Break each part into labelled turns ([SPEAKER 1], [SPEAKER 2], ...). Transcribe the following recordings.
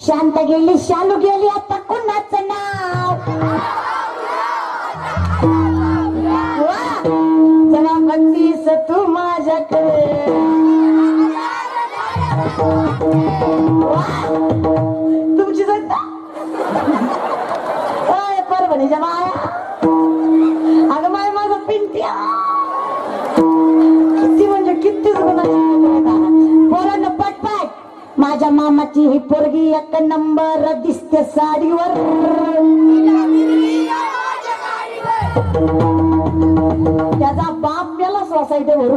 [SPEAKER 1] शांत गेली शालू गेली आता कुणाचं नाव जेव्हा म्हणलीस तू माझ्याकडे तुमची जनता परभणीच्या माया अगं माय माझं पिंट्या किती म्हणजे किती पोरांना पटपट माझ्या मामाची ही पोरगी एक नंबर दिसते साडीवर त्याचा बाप मेला सोसायटीवर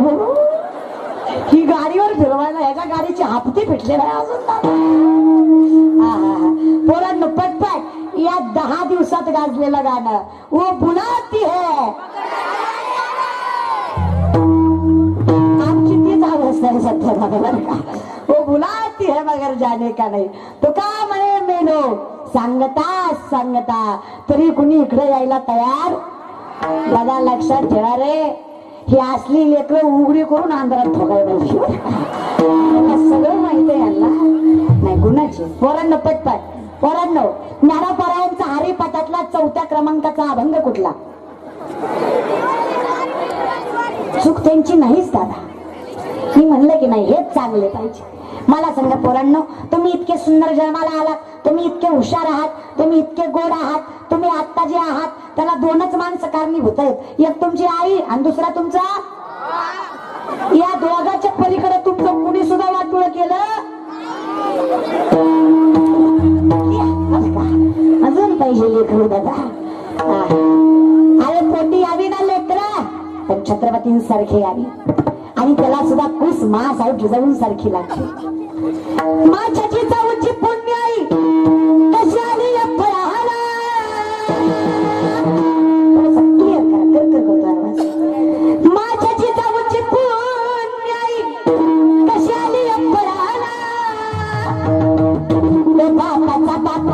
[SPEAKER 1] ही गाडीवर फिरवायला ह्याच्या गाडीचे हप्ते फिटले नाही अजून पोरांना पटपट या 10 दिवसात गाजलेलं गाणं वो बुलाती है आमची तीच अवस्था आहे सध्या बरोबर का वो बुलाती है मगर जाने का नाही तो का म्हणे मेनो सांगता तरी कुणी इकडे यायला तयार दादा लक्षात ठेवा रे ही असली लेकरं उघडी करून आंध्रात ठोकायला सगळं माहित आहे यांना नाही गुणाची पोरांना पटपट पोरांनो ज्ञानोपरायांचा हरिपाठातला 4थ्या क्रमांकाचा अभंग कुठला चूक त्यांची नाहीच दादा मी म्हणलं की नाही हेच चांगले पाहिजे मला सांगा पोरांनो तुम्ही इतके सुंदर जन्माला आलात तुम्ही इतके हुशार आहात तुम्ही इतके गोड आहात तुम्ही आत्ता जे आहात त्याला 2च माणसं कारणीभूत आहेत एक तुमची आई आणि दुसरा तुमचा या दोघाच्या पलीकडे तुमचं कुणी सुद्धा वाटोळ केलं अजून पाहिजे लेकरू दादा अरे पोटी यावी ना लेकरा पण छत्रपतींसारखी यावी आणि त्याला सुद्धा कुस मा साहेब जिजाऊन सारखी लागते माझ्याची जाऊची पुण्य आई कशी आली फळाला माझ्याची जाऊची पुण्य आई कशी आली फळाला बापाचा बाप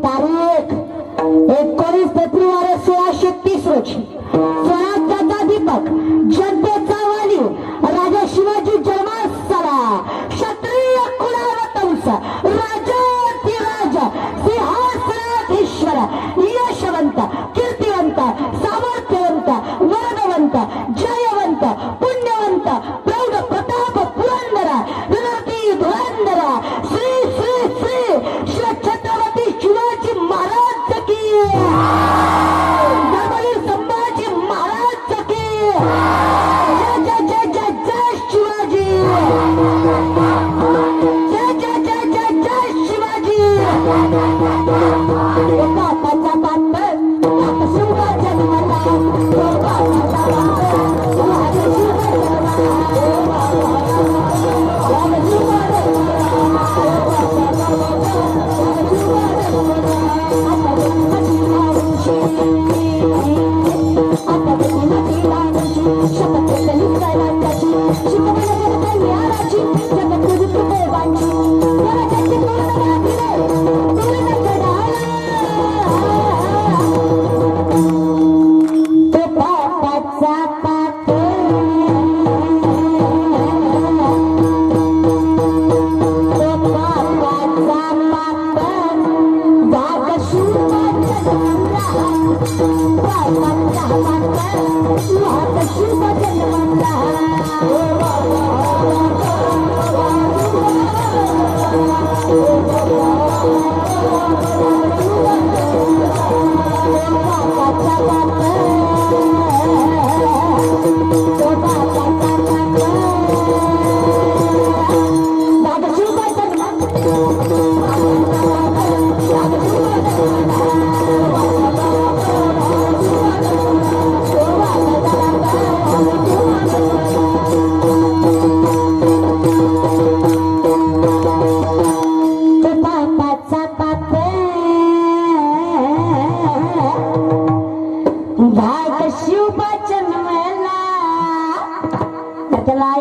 [SPEAKER 1] तारीख 19 फेब्रुवारी 1630 रोजी स्वराज्याचा दीपक जनतेचा वाली राजा शिवाजी जन्मस्थळा क्षत्रिय कुलावतंस राजाधिराज सिंहासनाधीश्वर यशवंत कीर्तिवंत सामर्थ्यवंत वरदवंत जयवंत पुण्यवंत प्रौढ प्रताप पुरंदर विनोदी धुरंदर श्री श्री श्री श्री छत्रपती शिवाजी महाराज की संभाजी महाराज की जय जय जय जय जय शिवाजी जय जय जय जय जय शिवाजी बापाचा बाप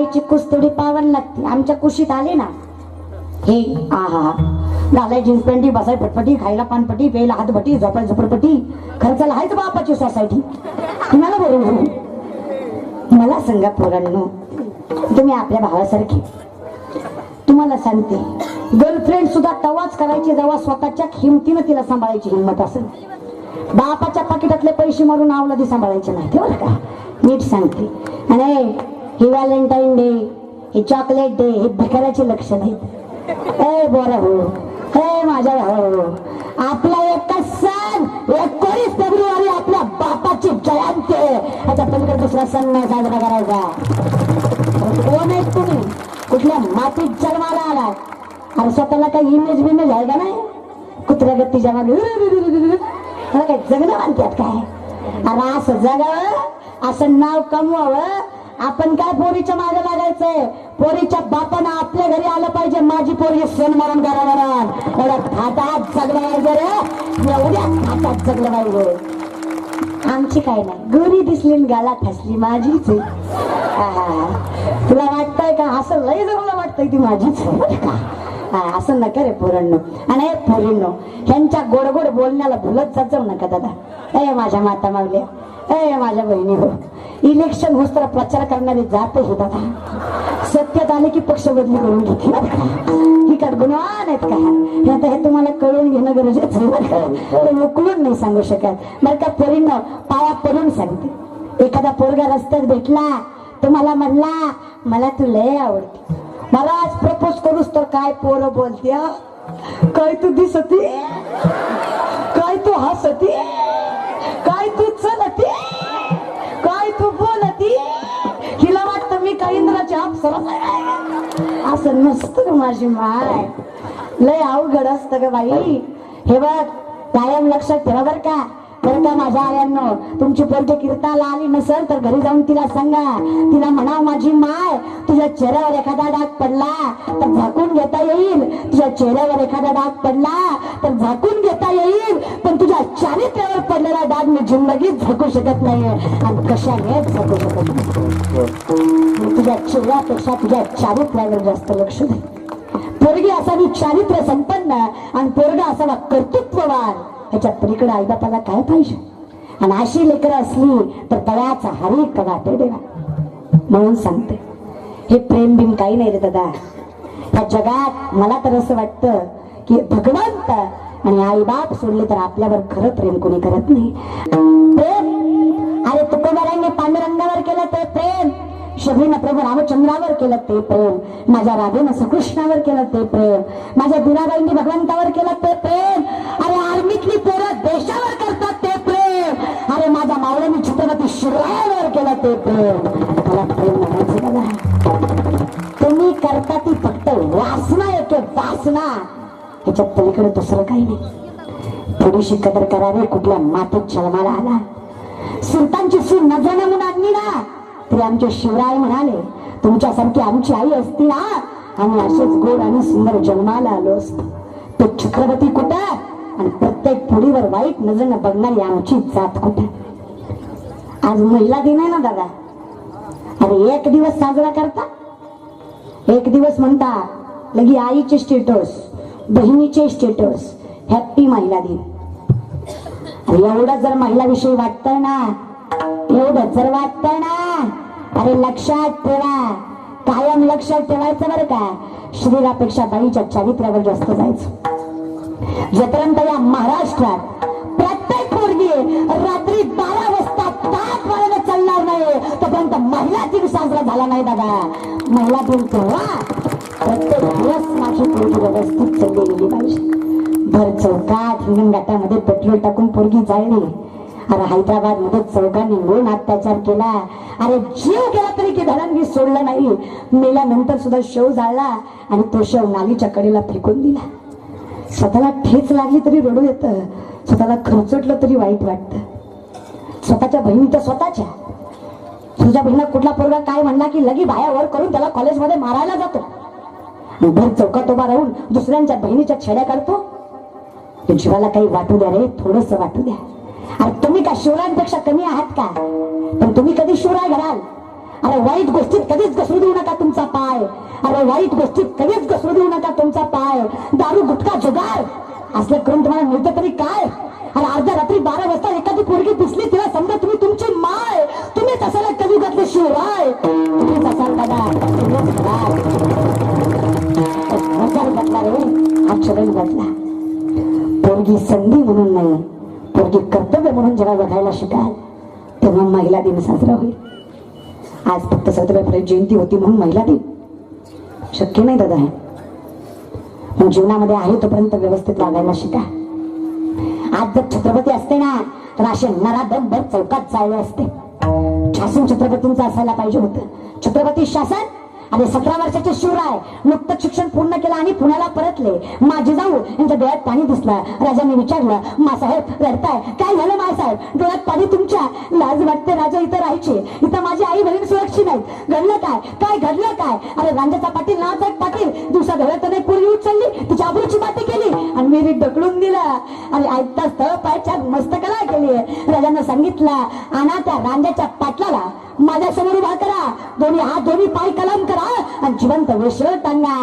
[SPEAKER 1] शिवाजी कुस थोडी पावन लागते आमच्या कुशीत आले ना हे आहा घालाय जीन्स पॅन्टी, बसाय पटपटी, खायला पानपटी, प्यायला हातभटी, झोपाय झोपडपटी, खर्चाला हायच बापाची सोसायटी. तुम्हाला बरोबर मला सांगा पोरांनो, तुम्ही आपल्या भावासारखे. तुम्हाला सांगते, गर्लफ्रेंड सुद्धा तवाच करायची जेव्हा स्वतःच्या हिमतीनं तिला सांभाळायची हिंमत असेल. बापाच्या पाकिटातले पैसे मारून आवलादी सांभाळायचे नाही, बरं का. नीट सांगते. आणि ही व्हॅलेंटाईन डे, हे चॉकलेट डे, हे भिकाऱ्याचे लक्षण आहेत. ए बोरा हो, ए माझ्या भाऊ, आपला एकच सण 21 फेब्रुवारी आपल्या बापाची जयंती आहे. ह्याच्या पलीकडे दुसरा सण नाही साजरा करायचा. कोण आहेत तुम्ही? कुठल्या मातीत जन्माला आला? अरे स्वतःला काही इमेज बिमेज आहे का नाही? कुत्र्या गत्तीच्या मागे काय जगणं मानतात काय? अरे असं जगावं, असं नाव कमवावं. आपण काय पोरीच्या मागे लागायचंय? पोरीच्या बापानं आपल्या घरी आलं पाहिजे. माझी पोरगी सण म्हणून घरावर एवढ्या थाटात जगलं पाहिजे रे, एवढ्या थाटात जगलं पाहिजे. आमची काय नाही, गोरी दिसली गाला फसली माझीच. तुला वाटतंय का असं? लय जगलं वाटतंय ती माझीच का? असं नका रे पोरांनो. आणि पोरींनो, ह्यांच्या गोड गोड बोलण्याला भुलत जाऊ नका दादा. ए माझ्या माता मागल्या, ए माझ्या बहिणी हो, इलेक्शन होस तर प्रचार करणारे जात हो दादा. सत्यात आले की पक्ष बदली करून घेतली. ही काय गुणवान आहेत का? आता हे तुम्हाला कळून घेणं गरजेचं आहे. उकलून नाही सांगू शकत बरं का पोरींनो. पाया पडून सांगते. एखादा पोरगा रस्त्यात भेटला, तुम्हाला म्हणला मला तू लय आवडते, मला आज प्रपोज करूस तर काय पोरं बोलते, काय तू दिसती, काय तू हसती, काय तू चलती, काय तू बोलती. हिला वाटतं मी काही इंद्राची अप्सरा. असं नसतं माझी माय. लय अवघड असतं ग बाई. हे बघ, कायम लक्षात ठेवा बरं का. बरं का माझ्या आयांनो, तुमची पोरगी कीर्ताला आली नसेल तर घरी जाऊन तिला सांगा, तिला म्हणाव माझी माय, तुझ्या चेहऱ्यावर एखादा डाग पडला तर झाकून घेता येईल. तुझ्या चेहऱ्यावर एखादा डाग पडला तर झाकून घेता येईल, पण तुझ्या चारित्र्यावर पडलेला डाग मी जिंदगीत झाकू शकत नाही. आणि कशाने झाकू शकत नाही. तुझ्या चेहऱ्यापेक्षा तुझ्या चारित्र्यावर जास्त लक्ष दे. पोरगी असावी चारित्र्य संपन्न आणि पोरगा असावा कर्तृत्ववान. त्याच्या पलीकडे आईबापाला काय पाहिजे? आणि अशी लेकरं असली तर तळ्याचा हरी वाटे देवा. म्हणून सांगते, हे प्रेम बिम काही नाही रे दादा. या जगात मला तर असं वाटतं की भगवंत आणि आईबाप सोडले तर आपल्यावर खरं प्रेम कोणी करत नाही. प्रेम अरे तुकोबारांनी पांडुरंगावर केलं ते प्रेम, शबरीनं प्रभू रामचंद्रावर केलं ते प्रेम, माझ्या राधेनं श्रीकृष्णावर केलं ते प्रेम, माझ्या दुराबाईंनी भगवंतावर केलं ते प्रेम. अरे आर्मीतली पोरं देशावर करतात ते प्रेम. अरे माझ्या मावळ्यांनी छत्रपती शिवरायांवर केलं ते प्रेम. मला प्रेम म्हणायचं बघा. तुम्ही करता ती फक्त वासना येते, वासना. ह्याच्यात पलीकडे दुसरं काही नाही. थोडीशी कदर करावी. कुठल्या मातीत जन्माला आला, सुलतानची सूर नजर म्हणून आणली ना तरी आमचे शिवराय म्हणाले, तुमच्यासारखी आमची आई असती ना आम्ही असेच गोड आणि सुंदर जन्माला आलो असतो. तो छत्रपती कुठं आणि प्रत्येक पुढीवर वाईट नजरेनं बघणारी आमची जात कुठं. आज महिला दिन आहे ना दादा. अरे एक दिवस साजरा करता, एक दिवस म्हणता लगी आईचे स्टेटस, बहिणीचे स्टेटस, हॅप्पी महिला दिन. एवढं जर महिला विषयी वाटतंय ना, एवढं जर वाटतंय ना, अरे लक्षात ठेवा, कायम लक्षात ठेवायचं बरं का. शरीरापेक्षा बाईच्या चारित्र्यावर जास्त जायचं. जोपर्यंत या महाराष्ट्रात प्रत्येक पोरगी रात्री 12 वाजता ताट वाढायला चालणार नाही तोपर्यंत महिला दिन साजरा झाला नाही दादा. महिला दिन तेव्हा प्रत्येक दिवस माझी पोरगी व्यवस्थित चालली गेली पाहिजे. भर चौकात हिंगणघाटामध्ये पेट्रोल टाकून पोरगी जाळली. अरे हैदराबाद मध्ये चौघांनी मिळून अत्याचार केला. अरे जीव गेला तरी की धडांनी सोडलं नाही. मेल्यानंतर सुद्धा शव जाळला आणि तो शव नालीच्या कडेला फेकून दिला. स्वतःला ठेच लागली तरी रडू येतं, स्वतःला खर्चटलं तरी वाईट वाटतं. स्वतःच्या बहिणी तर स्वतःच्या. तुझ्या बहिणीला कुठला पोरगा काय म्हणला की लगी बायावर करून त्याला कॉलेजमध्ये मारायला जातो. भर चौकात उभा राहून दुसऱ्यांच्या बहिणीच्या छेड्या काढतो. जीवाला काही वाटू द्या रे, थोडस वाटू द्या. अरे तुम्ही का शिवरायांपेक्षा कमी आहात का? पण तुम्ही कधी शिवराय घडाल? अरे वाईट गोष्टीत कधीच घसरू देऊ नका तुमचा पाय. अरे वाईट गोष्टीत कधीच घसरू देऊ नका तुमचा पाय. दारू गुटखा जुगार असलं करून तुम्हाला मिळतं तरी काय. अरे अर्ध्या रात्री 12 वाजता एखादी पोरगी दिसली तिला समजा तुम्ही तुमची माय. तुम्हीच असायला कधी घातले शिवराय. तुम्हीच असाल दादा. बदला रे आचरण बदला. पोरगी संधी म्हणून नाही, पोरगी कर्तव्य म्हणून जेव्हा बघायला शिकाल तेव्हा महिला दिन साजरा होईल. आज फक्त सावित्रीबाई जयंती होती म्हणून महिला दिन शक्य नाही दादा. पण जीवनामध्ये आहे तोपर्यंत व्यवस्थित वागायला शिका. आज जर छत्रपती असते ना तर असे नराधमभर चौकात चालले असते. शासन छत्रपतींचं असायला पाहिजे होतं. छत्रपती शासन आणि 17 वर्षाचे शिवराय नुकतंच शिक्षण पूर्ण केलं आणि पुण्याला परतले. माझी जाऊ यांच्या डोळ्यात पाणी दिसलं. राजांनी विचारलं, मासाहेब रडताय, काय झालं मासाहेब? डोळ्यात पाणी तुमच्या? लाज वाटते राजा, इथं राहायचे, इथं माझी आई बहीण सुरक्षित नाहीत. घडलं काय? काय घडलं काय? अरे रांजाचा पाटील नावाचा एक पाटील दिवसा ढवळ्यात एक पोरगी उचलली, तिच्या आबरूची माती केली आणि मी ढकलून दिला आणि ऐकता स्थळ पायच्या मस्तकाला केली. राजांना सांगितलं, आणा त्या रांजाच्या पाटलाला माझ्या समोर उभा करा, दोन्ही हात दोन्ही पाय कलम करा आणि जिवंत वेशीवर टांगा.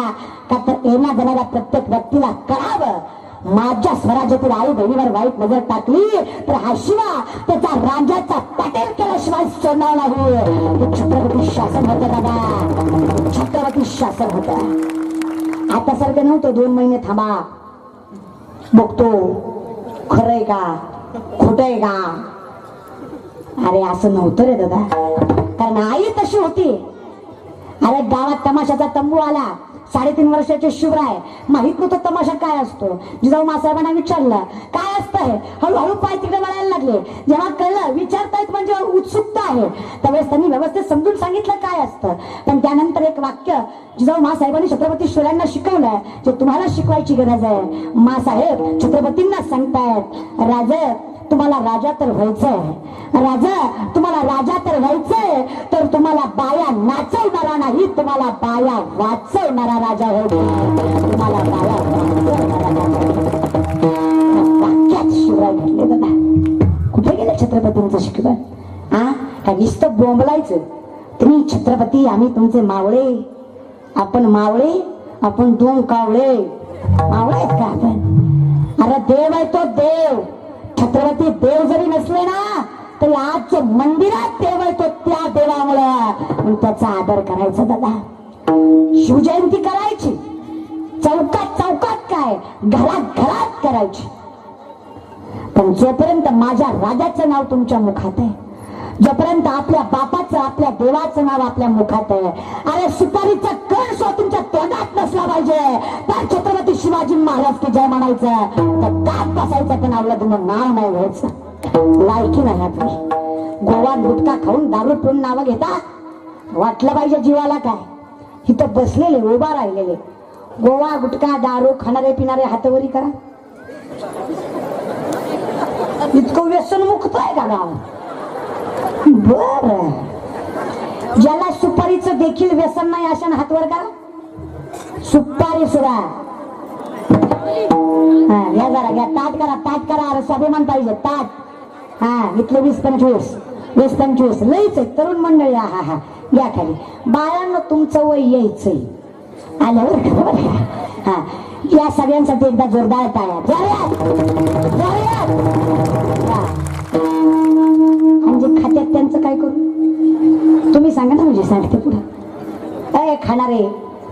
[SPEAKER 1] का तर येण्या जाणाऱ्या प्रत्येक व्यक्तीला कळावं माझ्या स्वराज्यातील आई बहिणीवर वाईट नजर टाकली तर हा शिवा त्याचा राजाचा पाटील केल्याशिवाय सोडणार नाही. हे छत्रपती शासन होतं दादा, छत्रपती शासन होतं. आता सारखं नव्हतं 2 महिने थांबा बघतो खरंय का खोटंय का. अरे असं नव्हतं रे दादा, कारण आई तशी होती. अरे गावात तमाशाचा तंबू आला, 3.5 वर्षाचे शिवराय माहित नव्हतं तमाशा काय असतो. जिजाऊ मासाहेबांना विचारलं काय असतंय, हळूहळू पाय तिकडे वळायला लागले. जेव्हा कळलं विचारतायत म्हणजे उत्सुकता आहे, त्यावेळेस त्यांनी व्यवस्थित समजून सांगितलं काय असतं. पण त्यानंतर एक वाक्य जिजाऊ मासाहेबांनी छत्रपती शिवरायांना शिकवलंय जे तुम्हाला शिकवायची गरज आहे. मासाहेब छत्रपतींना सांगतायत, राजा तुम्हाला राजा तर व्हायचंय, राजा तुम्हाला राजा तर व्हायचंय तर तुम्हाला बाया नाचवणारा नाही, तुम्हाला बाया वाचवणारा राजा होईल. तुम्हाला बाया वाचवणारा वाक्यात शिवराय म्हटले दादा. कुठे गेलं छत्रपतींचं शिकवण? का नुसतं बोंबलायचं? तुम्ही छत्रपती, आम्ही तुमचे मावळे. आपण मावळे, आपण 2 कावळे. मावळे आहेत का आपण? अरे देव आहे तो देव. छत्रपती देव जरी नसले ना तरी आज मंदिरात देव आहे तो त्या देवामुळे त्याचा आदर करायचा दादा. शिवजयंती करायची, चौकात चौकात काय, घरात घरात करायची. पण जोपर्यंत माझ्या राजाचं नाव तुमच्या मुखात आहे, जोपर्यंत आपल्या बापाचं आपल्या देवाचं नाव आपल्या मुखात आहे, अरे सुपारीचा कण सुद्धा तुमच्या तोंडात नसला पाहिजे तर छत्रपती शिवाजी महाराज की जय म्हणायचं. तर दात बसायचं पण आपलं तुम्ही नाव नाही घ्यायचं. लायकी नाही आपली. गोवा गुटखा खाऊन दारू पिऊन नावं घेता. वाटलं पाहिजे जीवाला काय. इथं बसलेले उभा राहिलेले गोवा गुटखा दारू खाणारे पिणारे हातवरी करा. इतकं व्यसन मुक्त आहे का गाव? बर, ज्याला सुपारीचं देखील व्यसन नाही अशा हातवर का सुपारी सुद्धा. घ्या जरा घ्या, ताट करा, ताट करा. अरे स्वाभिमान पाहिजे ताट. इथले 20-25 लईच आहे तरुण मंडळी. हा घ्या खाली. बाळांना तुमचं वय यायचंय आल्यावर. या सगळ्यांसाठी एकदा जोरदार टाळ्या. म्हणजे खात्यात त्यांचं काय करू तुम्ही सांगा ना. म्हणजे सांगते पुढं. अय खाणारे,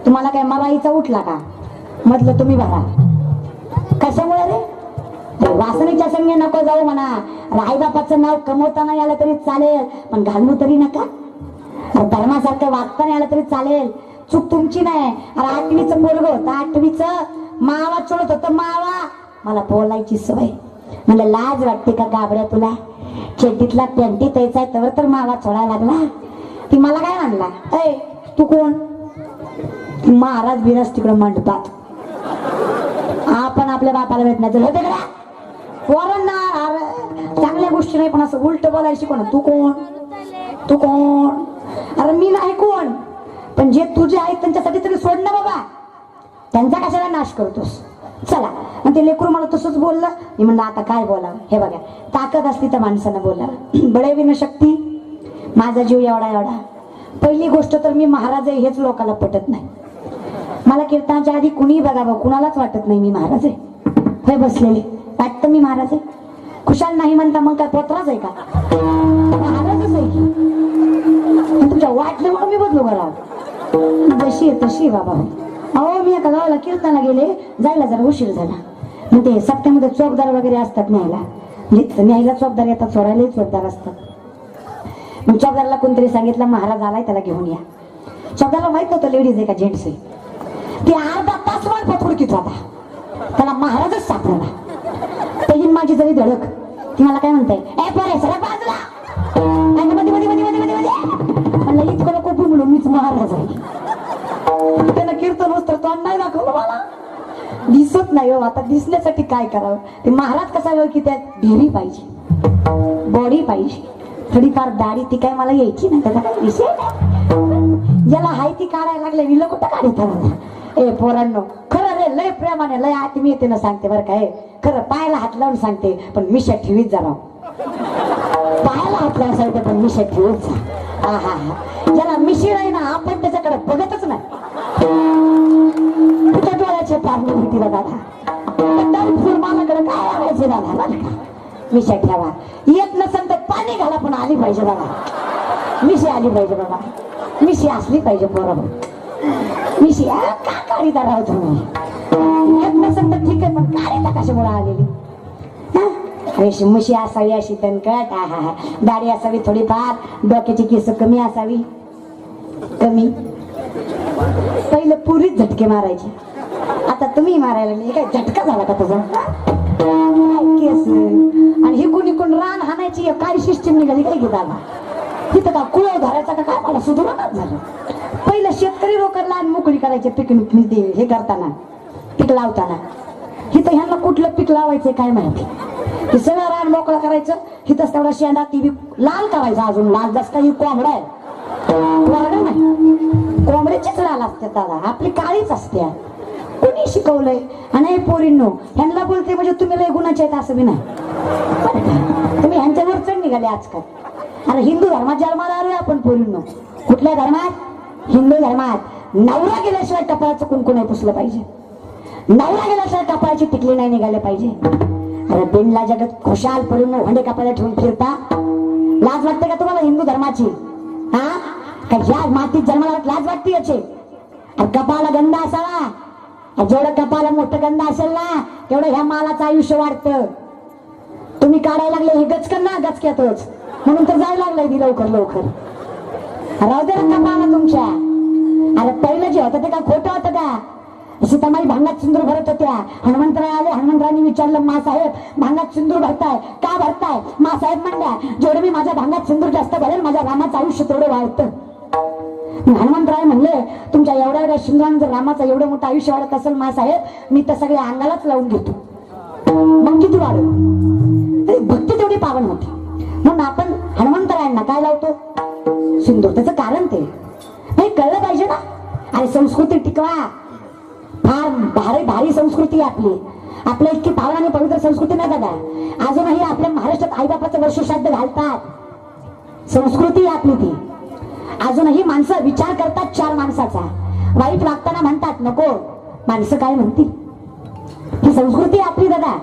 [SPEAKER 1] तुम्हाला काय मलाईचा उठला का? म्हटलं तुम्ही भरा. कशामुळे रे? वासनेच्या संगे नको जाऊ म्हणा. राईबापाचं नाव कमवता नाही आलं तरी चालेल पण घालू तरी नका. धर्मासारखं वागता नाही आलं तरी चालेल, चूक तुमची नाही. अरे 8वीचं पोरग होतं, 8वीचं मावा चोळत होतं. मावा मला बोलायची सवय. म्हणलं लाज वाटते का गाबड्या तुला? चेटीतला पेंटी त्याचा आहे तर मावा चोळायला लागला. ती मला काय म्हणला, ऐ तू कोण? महाराज बिराज तिकडं म्हणतात. आपण आपल्या बापाला भेटण्याचं होते का? पोरांना चांगल्या गोष्टी नाही पण असं उलट बोलायला शिकवण. तू कोण? तू कोण? अरे मी नाही कोण, पण जे तुझे आहेत त्यांच्यासाठी तरी सोड ना बाबा. त्यांचा कशाला नाश करतोस? चला. आणि ते लेकरू मला तसंच बोललं. मी म्हणलं आता काय बोलावं? हे बघा, ताकद असली तर माणसानं बोलावं. बळे विन शक्ती, माझा जीव एवढा एवढा, पहिली गोष्ट तर मी महाराज आहे हेच लोकांना पटत नाही. मला कीर्तनाच्या आधी कुणीही बघावं, कुणालाच वाटत नाही मी महाराज आहे. हे बसलेले वाटतं मी महाराज आहे. खुशाल नाही म्हणता मग काय पोत्राच आहे का? महाराजच आहे की. तुमच्या वाटलं म्हणून मी बदलू करावं. जशी आहे तशी बाबा. अहो मी एका गावाला कीर्तनाला गेले, जायला जरा उशीर झाला. मग ते सप्त्यामध्ये चौकदार वगैरे असतात न्यायला चौकदार येतात, सोडायलाही चौकदार असतात. मग चौकदारला कोणतरी सांगितलं महाराज आलाय त्याला घेऊन या. चौकदारला माहित नव्हतं लेडीज आहे का जेंट्स आहे. ती अर्धा तास वाट पथुडकीत होता, त्याला महाराजच सापडला. त्याची माझी जरी धडक, ती मला काय म्हणते, ए पोरे सगळं बाजूला मध्ये मध्ये मध्ये मध्ये मध्ये मध्ये म्हणलं इतकं नको म्हणून मीच महाराज आहे. त्यानं कीर्तन वस्त्र तोंड नाही दाखवलं मला, दिसत नाही हो. आता दिसण्यासाठी काय करावं? ते महाराज कसा वेळ की त्यात ढेरी पाहिजे, बॉडी पाहिजे, थोडीफार दाढी. ती काय मला यायची नाही, त्याचा काही विषय नाही. ज्याला हाय ती काढायला लागले विलं कुठं काढित. ए पोरांनो खरं रे, लय प्रेमाने लय आत्मीय येते ना सांगते बरं काय. खरं पायाला हात लावून सांगते, पण मिशा ठेवीत जरा. पायाला हात लावून सांगते पण मिशा ठेवीत जा. हा हा हा. ज्याला मिशी आहे ना आपण त्याच्याकडे बघतच नाही. तुझ्या डोळ्याचे पारणी होती बा दादा. माझ्याकडे काय आणायचे दादा बरं का. मिशा ठेवा, येत नसेल तर पाणी घाला पण आली पाहिजे बाबा. मिशी आली पाहिजे बाबा, मिशी असली पाहिजे पोरं. मिशी का काढीता राहू तुम्ही. येत नसेल तर ठीक आहे, पण काढीता कशामुळे आलेली. अशी मुशी असावी, अशी तणकट, हा हा. दाढी असावी थोडीफार, डोक्याची केस कमी असावी. कमी पहिलं पुरीच झटके मारायचे, आता तुम्ही मारायला लागले. काय झटका झाला का तुझा? केस आणि हे कोणी कोण रान हाणायची काय सिस्टीम निघाली काय घेता तिथं का कुळ धरायचा का काय मला सुधारणाच झालं. पहिलं शेतकरी लोक लहान मोकळी करायचे पीक हे करताना, पीक लावताना. हिथं ह्यांना कुठलं पीक लावायचं काय माहिती. हे सगळं रान मोकळं करायचं, हिथंच तेवढा शेंडा ती लाल करायचा. अजून लाल जास्त ही कोंबडा आहे, नाही कोंबड्याचीच लाल असते दादा, आपली काळीच असते. कोणी शिकवलंय? आणि पोरींनो ह्यांना बोलते म्हणजे तुम्ही लय गुणाचे आहेत असं बी नाही. तुम्ही ह्यांच्यावर चढ निघाले आजकाल. अरे हिंदू धर्मात जन्माला आलोय आपण पोरींनो. कुठल्या धर्मात? हिंदू धर्मात. नवरा गेल्याशिवाय कपाळाचं कुंकू नाही पुसलं पाहिजे, नवरा गेल्याशिवाय कपाळाची टिकली नाही निघाले पाहिजे. अरे बिनला जगत खुशाल पडून भांडे कपाळा ठेवून फिरता, लाज वाटते का तुम्हाला हिंदू धर्माची? हा का ज्या मातीत जन्माला लाज वाटते याची? कपाळाला गंध असावा, जेवढं कपाला मोठं गंध असेल ना तेवढं ह्या मालाचं आयुष्य वाढतं. तुम्ही काढायला लागले हे गचकन ना गचक्यातच, म्हणून तर जायला लागलंय लवकर लवकर. राहू दे कपाला तुमच्या. अरे पहिलं जे होतं ते का खोटं होतं का? सीतामाई भांगात सिंदूर भरत होत्या, हनुमंतराय आले, हनुमंतरायांनी विचारलं मा साहेब भांगात सिंदूर भरताय का भरताय? मा साहेब म्हणल्या जेवढं मी माझ्या भांगात सिंदूर जास्त भरेल माझ्या रामाचं आयुष्य तेवढं वाढतं. हनुमंतराय म्हणले तुमच्या एवढ्या एवढ्या सिंदूरानं जर रामाचं एवढं मोठं आयुष्य वाढत असेल मा साहेब मी तर सगळ्या अंगालाच लावून घेतो, मग किती वाढेल. भक्ती तेवढी पावन होती म्हणून आपण हनुमंतरायांना काय लावतो? सिंदूर. त्याचं कारण ते कळलं पाहिजे ना. अरे संस्कृती टिकवा. फार भारी भारी संस्कृती आहे आपली. आपल्या इतकी पावन आणि पवित्र संस्कृती नाही दादा. अजूनही आपल्या महाराष्ट्रात आईबापाचं वर्षश्राद्ध घालतात. संस्कृती आहे आपली ती. अजूनही माणसं विचार करतात चार माणसाचा. वाईट वागताना म्हणतात नको माणसं काय म्हणतील. ही संस्कृती आपली दादा.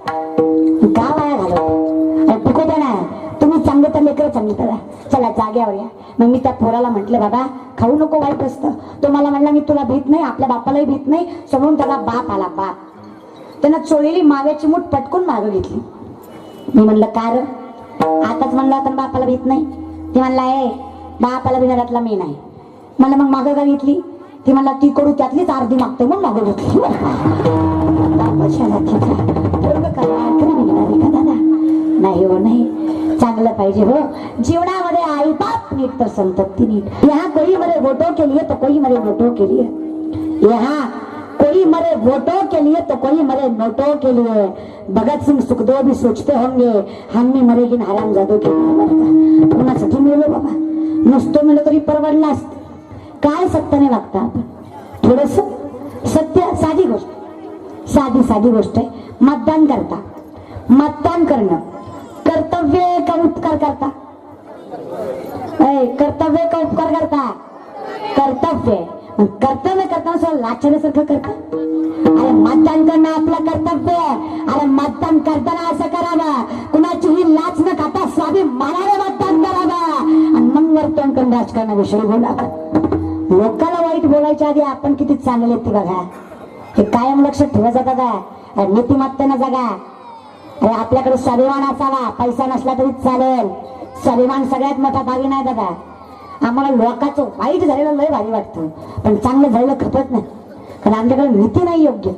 [SPEAKER 1] का वाया घालवतो? टिकू द्या ना. तुम्ही चांगले तर लेकर चांगले दादा. चला जाग्यावर या. मग मी त्या पोराला म्हटलं बाबा खाऊ नको वाईट असतं. तो मला म्हणला मी तुला भीत नाही, आपल्या बापालाही भीत नाही. समोरून त्याला बाप आला बाप. त्यानं चोळलेली माव्याची मूठ पटकून मागं घेतली. मी म्हणलं कार आताच म्हणलं आता बापाला भीत नाही. ती म्हणला ए बापाला भिनारातला मी नाही. मला मग मागं का घेतली? ती म्हणला ती करू त्यातलीच अर्धी मागतो मग मागं घेतली. नाही हो नाही, चांगलं पाहिजे हो जीवनामध्ये. आई बाप नीट तर संतती नीट. यहाँ कोई मरे वोटों के लिए तो कोई मरे नोटों के लिए. यहाँ कोई मरे वोटों के लिए तो कोई मरे नोटों के लिए. भगत सिंह सुखदेव भी सोचते होंगे हम भी मरेगी हरामजादों के लिए. कोणासाठी मिळलो बाबा? नुसतं मिळलं तरी परवडलं असतं. काय सत्याने वागता आपण? थोडस सत्य. साधी गोष्ट, साधी साधी गोष्ट आहे. मतदान करता. मतदान करणं कर्तव्य का उपकार करता? कर्तव्य का उपकार करता? कर्तव्य. कर्तव्य करताना सुद्धा लाचाऱ्यासारखं करता. अरे मतदान करणं आपलं कर्तव्य. अरे मतदान करताना असं करावं, कुणाचीही लाच न खाता स्वाभिमानाने मतदान करावं आणि मग वर्तन करून राजकारणाविषयी बोलावं. लोकांना वाईट बोलायच्या आधी आपण किती चांगले ते बघा. हे कायम लक्षात ठेवायचं दादा. नीतिमत्तेनं जगा. अरे आपल्याकडे स्वाभिमान असावा, पैसा नसला तरी चालेल. स्वाभिमान सगळ्यात मोठा भागी नाही दादा. आम्हाला लोकांचं वाईट झालेलं लय भारी वाटतं, पण चांगलं झालेलं खपत नाही, कारण आमच्याकडे नीती नाही योग्य.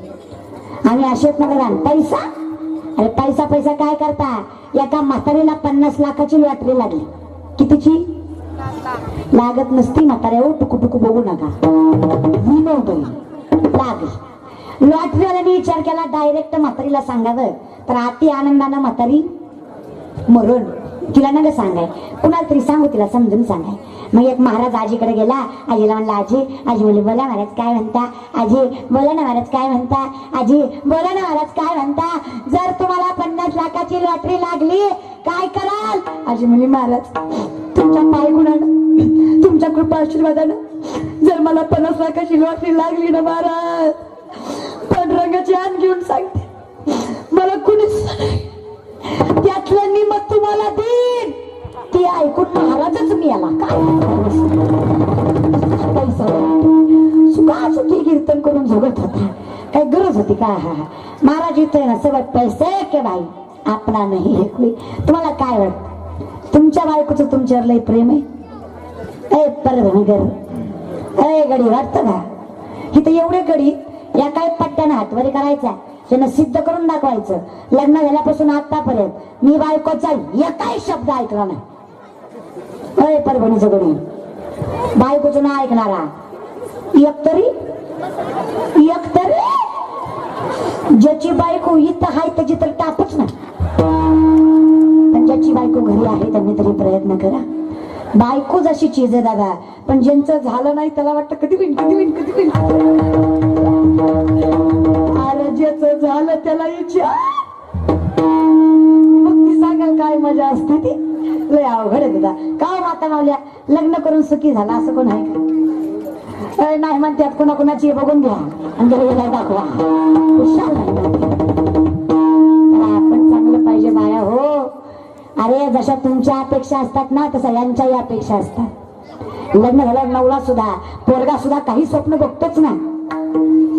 [SPEAKER 1] आम्ही असेच ना दादा. पैसा, अरे पैसा पैसा काय करता? एका म्हातारीला 50 लाखाची लॉटरी लागली. कितीची? लागत नसती म्हाताऱ्या, टुकू टुकू बघू नका. लागली. लॉटरीवाल्याने विचार केला डायरेक्ट म्हातारीला सांगावं तर अति आनंदानं म्हातारी मरण. तिला नका सांगाय, कुणाला तरी सांगू, तिला समजून सांगाय. मग एक महाराज आजीकडे गेला. आजीला म्हणला, आजी. आजी म्हणली, बोला महाराज काय म्हणता? आजी बोला ना महाराज काय म्हणता? आजी बोला ना महाराज काय म्हणता? जर तुम्हाला 50 लाखाची लॉटरी लागली काय कराल? आजी म्हणली, महाराज तुमच्या पाय गुणानं, तुमच्या कृपा आशीर्वादानं जर मला 50 लाखाची लॉटरी लागली ना महाराज, पांडुरंगाची आण घेऊन सांगते, मला कुणीच त्यातलं निमत तुम्हाला देईन. ती ऐकून महाराजच मी आला. काय सुखासुखी कीर्तन करून जगत होता. काय गरज होती का? महाराज इथे ना सगळं पैसे के बाई आपला नाही. तुम्हाला काय वाटत? तुमच्या बायकोचं तुमच्यावर लय प्रेम आहे? गडी वाटत का? इथं एवढे गडी या काय पट्ट्यानं हातवारी करायचा, त्यानं सिद्ध करून दाखवायचं. लग्न झाल्यापासून आतापर्यंत मी बायकोचा एकही शब्द ऐकला नाही. परभणीचं गडी बायकोचं ना ऐकणारा एकतरी ज्याची बायको इथं आहे त्याची तर टापच नाही. पण ज्याची बायको घरी आहे त्यांनी तरी प्रयत्न करा. बायको जशी चीज आहे दादा, पण ज्यांचं झालं नाही त्याला वाटतं कधी होईल कधी होईल कधी होईल. अरे ज्याचं झालं त्याला इच्छा, मग ती सांगाल काय मजा असते ती. लय अवघड आहे दादा. का माता मावल्या लग्न करून सुखी झाला असं कोण आहे का? नाही म्हणतात, कोणाकोणाची बघून घ्या आणि घरी दाखवा. आपण चांगलं पाहिजे बाया हो. अरे जशा तुमच्या अपेक्षा असतात ना तसं यांच्याही अपेक्षा असतात. लग्न झालं नवरा सुद्धा पोरगा सुद्धा काही स्वप्न बघतोच ना.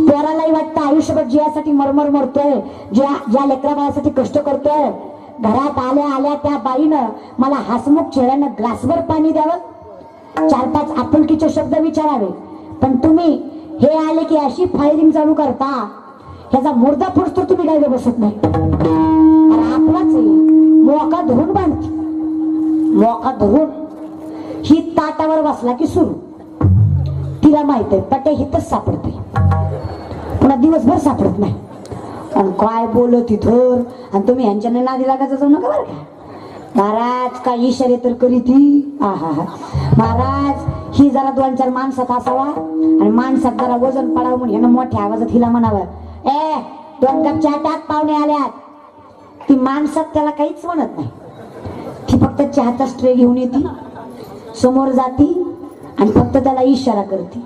[SPEAKER 1] पोरालाही वाटतं आयुष्यभर जियासाठी मरमर मरतोय, ज्या लेकरा बाळासाठी कष्ट करतोय. घरात आल्या आल्या त्या बाईनं मला हसमुख चेहऱ्यानं ग्लासभर पाणी द्यावं, 4-5 आपुलकीचे शब्द विचारावे. पण तुम्ही हे आले की अशी फायरिंग चालू करता, ह्याचा मुर्दा फुटतो तुम्ही काय बसत नाही. आपलाच मोका धरून बांधते, मोका धरून ही ताटावर बसला की सुरू. तिला माहित आहे पटे हितच सापडते, पुन्हा दिवसभर सापडत नाही. आणि काय बोलत तिथं, आणि तुम्ही यांच्याने नादी लागायचं जाऊ नका बरं का. महाराज काय इशारे तर करी ती. महाराज ही जरा 2-4 माणसात असावा आणि माणसात जरा वजन पडावं म्हणून ह्यानं मोठ्या आवाजात हिला म्हणावं, 2 कप चहा टाक पाहुणे आल्यात. ती माणसात त्याला काहीच म्हणत नाही. ती फक्त चहाचा स्ट्रे घेऊन येते, समोर जाती आणि फक्त त्याला इशारा करते.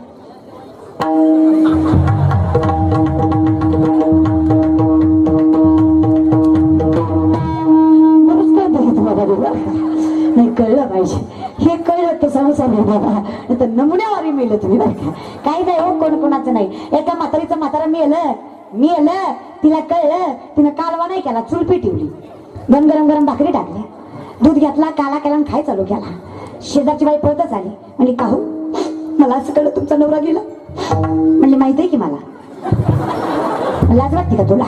[SPEAKER 1] नाही कळलं पाहिजे, हे कळलं तर समजा बाबा तर नमुन्यावारी मेलं तुम्ही बरं का. काही नाही हो, कोण कोणाचं नाही. एका म्हातारीचं म्हातारा मेलं, तिला कळलं, तिनं कालवा नाही केला, चूल पेटवली, गरम गरम भाकरी टाकल्या, दूध घेतला, काला केला आणि खाय चालू केला. शेजारची बाई पळतच आली, म्हणजे का हो मला असं कळलं तुमचा नवरा गेला. म्हणले माहित आहे की मला, लाज वाटते का तुला?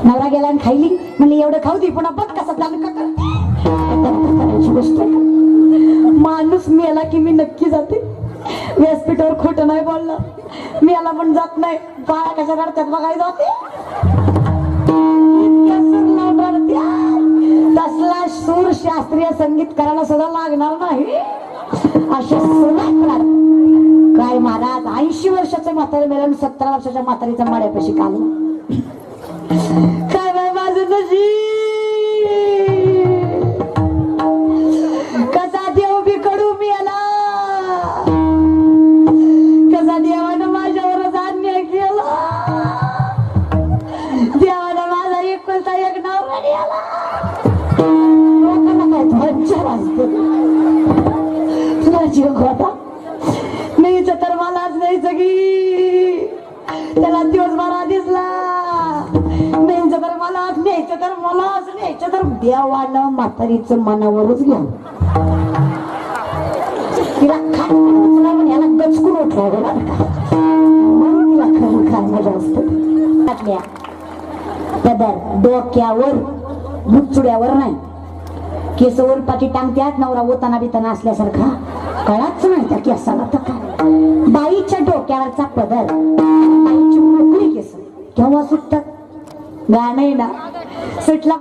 [SPEAKER 1] नवरा गेला आणि खायली. म्हणले एवढं खाऊ दे, पुन्हा बघ कसं झालं का. गोष्ट माणूस मेला की मी नक्की जाते, व्यासपीठावर खोटं नाही बोललं. मी याला पण जात नाही, बाळा कशा रडतात बघायला जाते. तसला सूर शास्त्रीय संगीत करायला सुद्धा लागणार नाही. अशा सुनात काय महाराज 80 वर्षाचं म्हातारं मेलं, 17 वर्षाच्या म्हातारीचा माड्यापाशी काढला. काय बाय माझं नशीब, कसा देव बी कडू लोकांना काय धज्जा वाजते तुला जीव होता न्यायचं तर मलाच न्यायचं की त्याला दिवसभरा दिसला न्यायचं तर मलाच न्यायचं तर मलाच न्यायचं तर देवानं म्हातारीचं मनावरच घ्या तिला खात याला गचकून उठवलं म्हणून तिला खरं खाय मजा असते पदर डोक्यावर मुचुड्यावर नाही केसवर पाठी टांगत्यात नवरा ओताना बिताना असल्यासारखा कळाच नाही त्या केसाला तर काय बाईच्या डोक्यावरचा पदर बाईची मोकळी केस केव्हा सुटतात गाणं ना सुटला